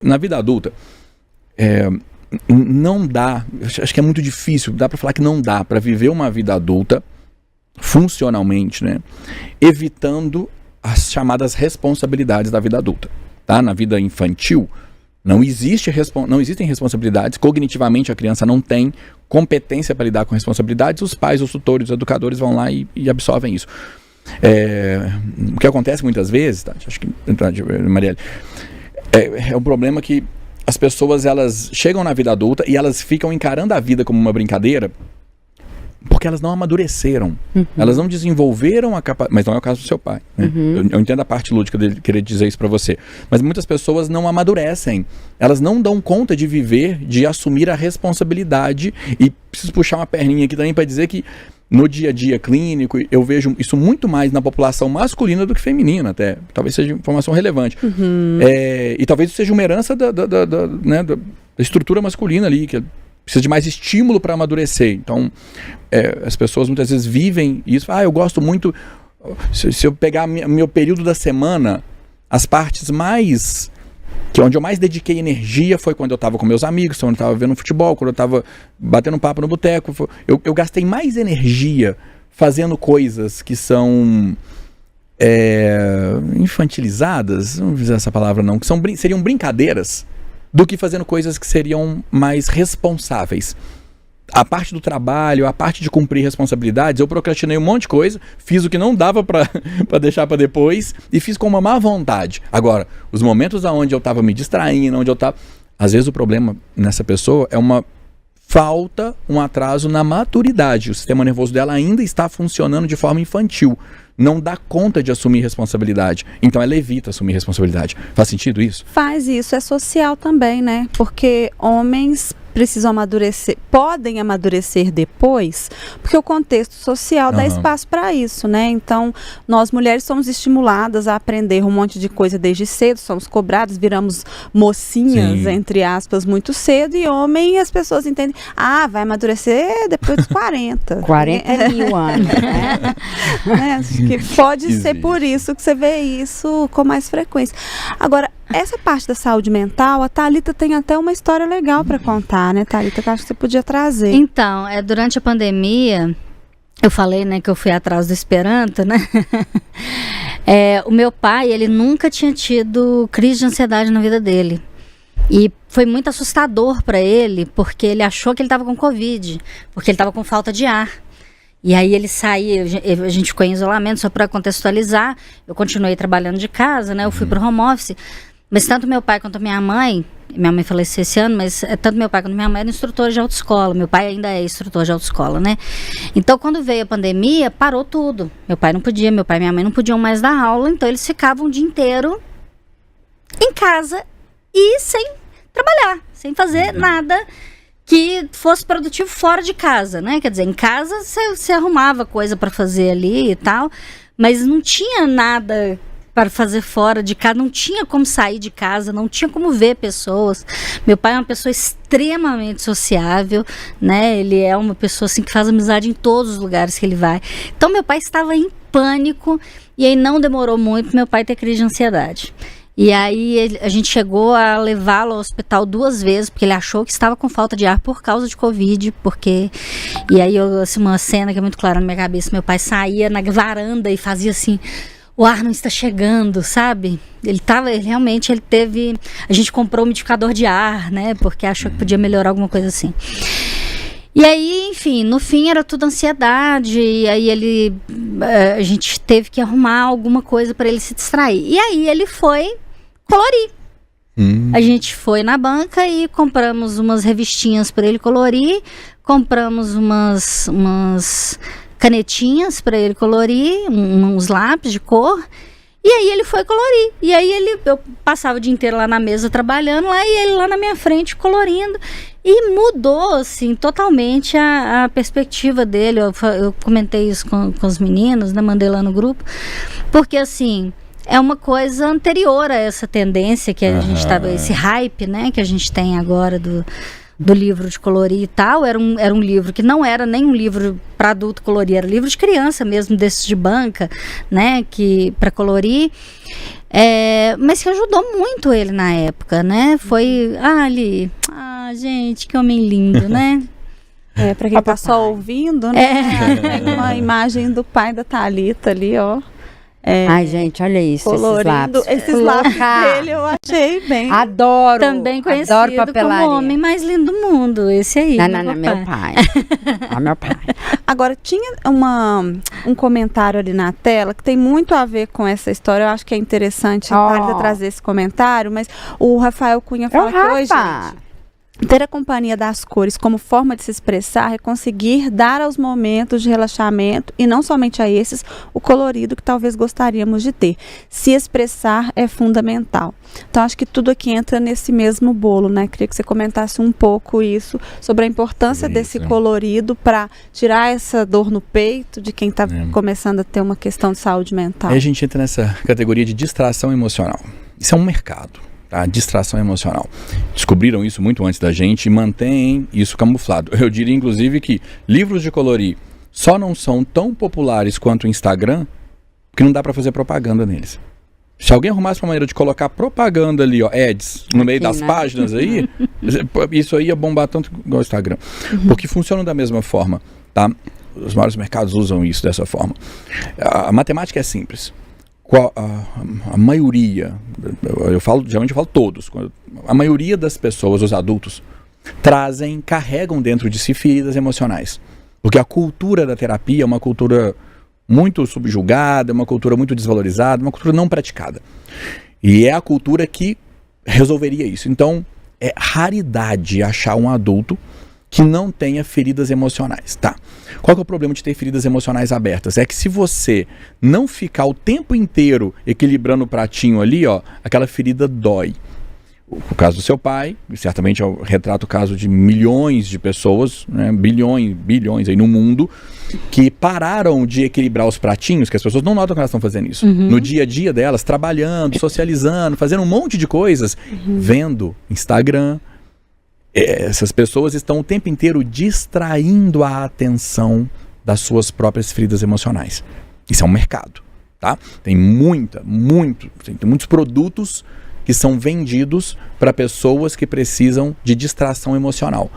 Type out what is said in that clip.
Na vida adulta, não dá, acho que é muito difícil, dá para falar que não dá para viver uma vida adulta funcionalmente, né, evitando as chamadas responsabilidades da vida adulta. Tá? Na vida infantil, não existem responsabilidades, cognitivamente a criança não tem competência para lidar com responsabilidades, os pais, os tutores, os educadores vão lá e absorvem isso. O que acontece muitas vezes, tá? Acho que, Marielle, é um problema que as pessoas, elas chegam na vida adulta e elas ficam encarando a vida como uma brincadeira porque elas não amadureceram. Elas não desenvolveram a capacidade, mas não é o caso do seu pai, né? Eu entendo a parte lúdica dele querer dizer isso para você, mas muitas pessoas não amadurecem, elas não dão conta de viver, de assumir a responsabilidade. E preciso puxar uma perninha aqui também para dizer que no dia a dia clínico eu vejo isso muito mais na população masculina do que feminina, até. Talvez seja informação relevante. E talvez isso seja uma herança da estrutura masculina ali, que precisa de mais estímulo para amadurecer. Então, as pessoas muitas vezes vivem isso. Eu gosto muito... Se eu pegar meu período da semana, as partes mais... onde eu mais dediquei energia foi quando eu estava com meus amigos, quando eu estava vendo futebol, quando eu estava batendo papo no boteco. Eu gastei mais energia fazendo coisas que são infantilizadas, não vou dizer essa palavra não, que seriam brincadeiras, do que fazendo coisas que seriam mais responsáveis. A parte do trabalho, a parte de cumprir responsabilidades, eu procrastinei um monte de coisa, fiz o que não dava para deixar para depois e fiz com uma má vontade. Agora, os momentos onde eu estava me distraindo, onde eu estava... Às vezes o problema nessa pessoa é uma falta, um atraso na maturidade. O sistema nervoso dela ainda está funcionando de forma infantil. Não dá conta de assumir responsabilidade. Então ela evita assumir responsabilidade. Faz sentido isso? Faz isso. É social também, né? Porque homens precisam amadurecer, podem amadurecer depois, porque o contexto social dá espaço para isso, né? Então, nós mulheres somos estimuladas a aprender um monte de coisa desde cedo, somos cobradas, viramos mocinhas, entre aspas, muito cedo, e homem, as pessoas entendem, vai amadurecer depois dos 40. 40 mil anos. Acho que pode ser por isso que você vê isso com mais frequência. Agora, essa parte da saúde mental, a Thalita tem até uma história legal para contar, né, Thalita? Que eu acho que você podia trazer. Então, durante a pandemia, eu falei, né, que eu fui atrás do Esperanto, né? O meu pai, ele nunca tinha tido crise de ansiedade na vida dele. E foi muito assustador para ele, porque ele achou que ele estava com Covid, porque ele estava com falta de ar. E aí ele saía, a gente ficou em isolamento, só para contextualizar. Eu continuei trabalhando de casa, né? Eu fui pro home office. Mas tanto meu pai quanto minha mãe faleceu esse ano, mas tanto meu pai quanto minha mãe eram instrutores de autoescola. Meu pai ainda é instrutor de autoescola, né? Então, quando veio a pandemia, parou tudo. Meu pai e minha mãe não podiam mais dar aula, então eles ficavam o dia inteiro em casa e sem trabalhar, sem fazer nada que fosse produtivo fora de casa, né? Quer dizer, em casa você arrumava coisa para fazer ali e tal, mas não tinha nada para fazer fora de casa, não tinha como sair de casa, não tinha como ver pessoas. Meu pai é uma pessoa extremamente sociável, né? Ele é uma pessoa assim que faz amizade em todos os lugares que ele vai. Então meu pai estava em pânico e aí não demorou muito meu pai ter crise de ansiedade. E aí a gente chegou a levá-lo ao hospital 2 vezes, porque ele achou que estava com falta de ar por causa de Covid, E aí assim, uma cena que é muito clara na minha cabeça, meu pai saía na varanda e fazia assim... O ar não está chegando, sabe? A gente comprou um umidificador de ar, né? Porque achou que podia melhorar alguma coisa assim. E aí, enfim, no fim era tudo ansiedade. E aí a gente teve que arrumar alguma coisa para ele se distrair. E aí ele foi colorir. A gente foi na banca e compramos umas revistinhas para ele colorir. Compramos umas canetinhas para ele colorir, uns lápis de cor, e aí ele foi colorir. E aí eu passava o dia inteiro lá na mesa trabalhando lá, e ele lá na minha frente colorindo, e mudou assim totalmente a perspectiva dele. Eu comentei isso com os meninos, né, mandei lá no grupo, porque assim é uma coisa anterior a essa tendência que a gente estava, esse hype, né, que a gente tem agora do livro de colorir e tal. Era um livro que não era nem um livro para adulto colorir, era livro de criança mesmo, desses de banca, né, que para colorir. Mas que ajudou muito ele na época, né? Foi, gente, que homem lindo, né? Pra quem tá só ouvindo, né? Tem uma imagem do pai da Thalita ali, ó. Ai, gente, olha isso, colorindo. Esses lápis dele eu achei bem. Adoro. Também conhecido como o homem mais lindo do mundo. Esse aí. Não, meu pai. Meu pai. Agora, tinha um comentário ali na tela que tem muito a ver com essa história. Eu acho que é interessante a trazer esse comentário, mas o Rafael Cunha fala que hoje, gente, ter a companhia das cores como forma de se expressar é conseguir dar aos momentos de relaxamento, e não somente a esses, o colorido que talvez gostaríamos de ter. Se expressar é fundamental. Então, acho que tudo aqui entra nesse mesmo bolo, né? Queria que você comentasse um pouco isso, sobre a importância desse colorido para tirar essa dor no peito de quem está começando a ter uma questão de saúde mental. Aí a gente entra nessa categoria de distração emocional. Isso é um mercado. A distração emocional. Descobriram isso muito antes da gente e mantêm isso camuflado. Eu diria, inclusive, que livros de colorir só não são tão populares quanto o Instagram, porque não dá para fazer propaganda neles. Se alguém arrumasse uma maneira de colocar propaganda ali, ads, no meio das páginas aí, isso aí ia bombar tanto igual o Instagram. Porque funcionam da mesma forma, tá? Os maiores mercados usam isso dessa forma. A matemática é simples. A maioria, geralmente eu falo todos, a maioria das pessoas, os adultos, carregam dentro de si feridas emocionais. Porque a cultura da terapia é uma cultura muito subjugada, uma cultura muito desvalorizada, uma cultura não praticada. E é a cultura que resolveria isso. Então, é raridade achar um adulto que não tenha feridas emocionais, tá? Qual que é o problema de ter feridas emocionais abertas? É que se você não ficar o tempo inteiro equilibrando o pratinho ali, aquela ferida dói. O caso do seu pai, certamente retrata o caso de milhões de pessoas, né, bilhões aí no mundo, que pararam de equilibrar os pratinhos, que as pessoas não notam que elas estão fazendo isso. No dia a dia delas, trabalhando, socializando, fazendo um monte de coisas, vendo Instagram. Essas pessoas estão o tempo inteiro distraindo a atenção das suas próprias feridas emocionais. Isso é um mercado, tá? Tem muitos produtos que são vendidos para pessoas que precisam de distração emocional.